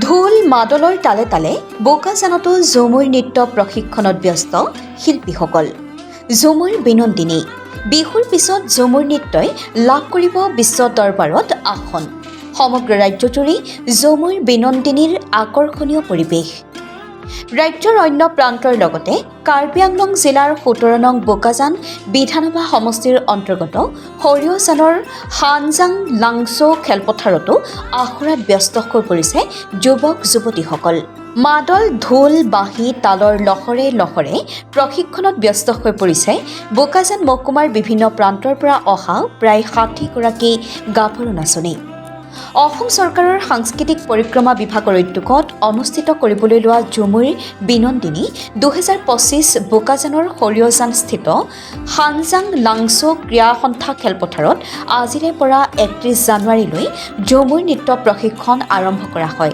ঢোল মাদলৰ তালে তালে বোকাজানতো ঝুমুৰ নৃত্য প্ৰশিক্ষণত ব্যস্ত শিল্পীসকল। ঝুমুৰ বিনন্দিনী বিহুৰ পিছত ঝুমুৰ নৃত্যই লাভ কৰিব বিশ্ব দৰবাৰত আসন। সমগ্ৰ ৰাজ্যজুৰি ঝুমুৰ বিনন্দিনীৰ আকৰ্ষণীয় পৰিৱেশ। ৰাজ্যৰ অন্য প্ৰান্তৰ লগতে কাৰ্বি আংলং জিলাৰ ১৭ নং বোকাজান বিধানসভা সমষ্টিৰ অন্তৰ্গত সৰিয়জানৰ হানজাং লাংছো খেলপথাৰতো আখৰাত ব্যস্ত হৈ পৰিছে যুৱক যুৱতীসকল। মাদল ঢোল বাঁহী তালৰ লহৰে লহৰে প্ৰশিক্ষণত ব্যস্ত হৈ পৰিছে বোকাজান মহকুমাৰ বিভিন্ন প্ৰান্তৰ পৰা অহা প্ৰায় ৬০গৰাকী গাভৰু নাচনী। অসম চৰকাৰৰ সাংস্কৃতিক পৰিক্ৰমা বিভাগৰ উদ্যোগত অনুষ্ঠিত কৰিবলৈ লোৱা ঝুমুৰ বিনন্দিনী ২০২৫ বোকাজানৰ সৰিয়জানস্থিত হানজাং লাংছো ক্ৰীড়া সন্থা খেলপথাৰত আজিৰে পৰা ৩১ জানুৱাৰীলৈ ঝুমুৰ নৃত্য প্ৰশিক্ষণ আৰম্ভ কৰা হয়।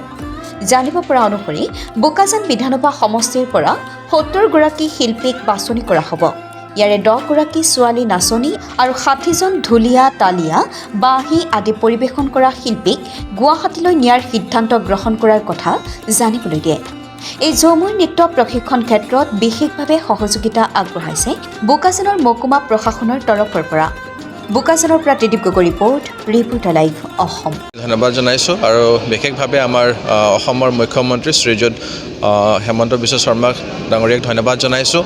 জানিব পৰা অনুসৰি বোকাজান বিধানসভা সমষ্টিৰ পৰা ৭০গৰাকী শিল্পীক বাছনি কৰা হ'ব। ইয়াৰে ১০গৰাকী ছোৱালী নাচনী আৰু ৬০জন ঢুলীয়া তালীয়া বাঁহী আদি পৰিৱেশন কৰা শিল্পীক গুৱাহাটীলৈ নিয়াৰ সিদ্ধান্ত গ্ৰহণ কৰাৰ কথা জানিবলৈ দিয়ে। এই ঝুমুৰ নৃত্য প্ৰশিক্ষণ ক্ষেত্ৰত বিশেষভাৱে সহযোগিতা আগবঢ়াইছে বোকাজানৰ মহকুমা প্ৰশাসনৰ তৰফৰ পৰা। বোকাজানৰ পৰা ত্ৰিদীপ গগৈ ৰিপৰ্টাৰ লাইভ অসম। ধন্যবাদ জনাইছোঁ আৰু বিশেষভাৱে আমাৰ অসমৰ মুখ্যমন্ত্ৰী শ্ৰীযুত হেমন্ত বিশ্ব শৰ্মা ডাঙৰীয়াক ধন্যবাদ জনাইছোঁ।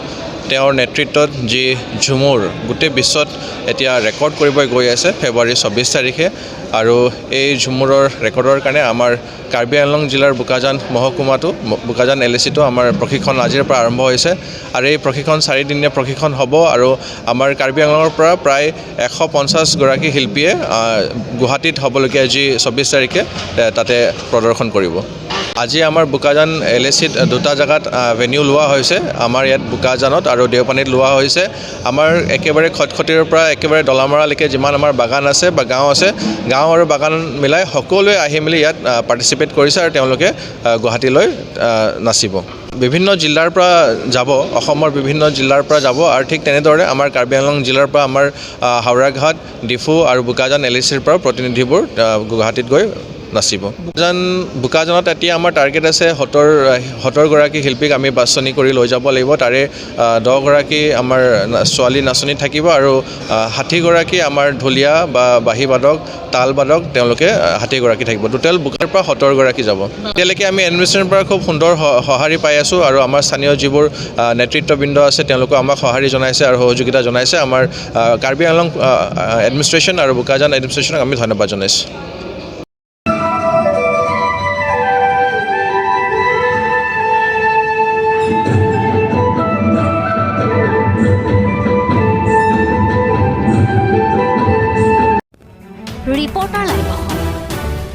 তেওঁৰ নেতৃত্বত যি ঝুমুৰ গোটেই বিশ্বত এতিয়া ৰেকৰ্ড কৰিব গৈ আছে ফেব্ৰুৱাৰী ২৪ তাৰিখে, আৰু এই ঝুমুৰৰ ৰেকৰ্ডৰ কাৰণে আমাৰ কাৰ্বি আংলং জিলাৰ বোকাজান মহকুমাটো বোকাজান LACটো আমাৰ প্ৰশিক্ষণ আজিৰ পৰা আৰম্ভ হৈছে আৰু এই প্ৰশিক্ষণ ৪ দিনীয়া প্ৰশিক্ষণ হ'ব আৰু আমাৰ কাৰ্বি আংলঙৰ পৰা প্ৰায় ১৫০গৰাকী শিল্পীয়ে গুৱাহাটীত হ'বলগীয়া যি ২৪ তাৰিখে তাতে প্ৰদৰ্শন কৰিব। আজি আমাৰ বোকাজান LACত দুটা জেগাত ভেনিউ লোৱা হৈছে। আমাৰ ইয়াত বোকাজানত আৰু দেওপানীত লোৱা হৈছে। আমাৰ একেবাৰে খটখটিৰ পৰা একেবাৰে দলামৰালৈকে যিমান আমাৰ বাগান আছে বা গাঁও আছে, গাঁও আৰু বাগান মিলাই সকলোৱে আহি মেলি ইয়াত পাৰ্টিচিপেট কৰিছে আৰু তেওঁলোকে গুৱাহাটীলৈ নাচিব। বিভিন্ন জিলাৰ পৰা যাব, অসমৰ বিভিন্ন জিলাৰ পৰা যাব আৰু ঠিক তেনেদৰে আমাৰ কাৰ্বি আংলং জিলাৰ পৰা আমাৰ হাওৰাঘাট, ডিফু আৰু বোকাজান LACৰ পৰা প্ৰতিনিধিবোৰ গুৱাহাটীত গৈ নাচিব। বোকাজানত এতিয়া আমাৰ টাৰ্গেট আছে ৭০গৰাকী শিল্পীক আমি বাছনি কৰি লৈ যাব লাগিব। তাৰে ১০গৰাকী আমাৰ ছোৱালী নাচনী থাকিব আৰু ৬০গৰাকী আমাৰ ঢুলীয়া বা বাঁহী বাদক, তাল বাদক, তেওঁলোকে ৬০গৰাকী থাকিব। টোটেল বোকাৰ পৰা ৭০গৰাকী যাব। এতিয়ালৈকে আমি এডমিনিষ্ট্ৰেশ্যনৰ পৰা খুব সুন্দৰ সঁহাৰি পাই আছোঁ আৰু আমাৰ স্থানীয় যিবোৰ নেতৃত্ববৃন্দ আছে তেওঁলোকেও আমাক সঁহাৰি জনাইছে আৰু সহযোগিতা জনাইছে। আমাৰ কাৰ্বি আংলং এডমিনিষ্ট্ৰেশ্যন আৰু বোকাজান এডমিনিষ্ট্ৰেশ্যনক আমি ধন্যবাদ জনাইছোঁ। Reporter live Assam.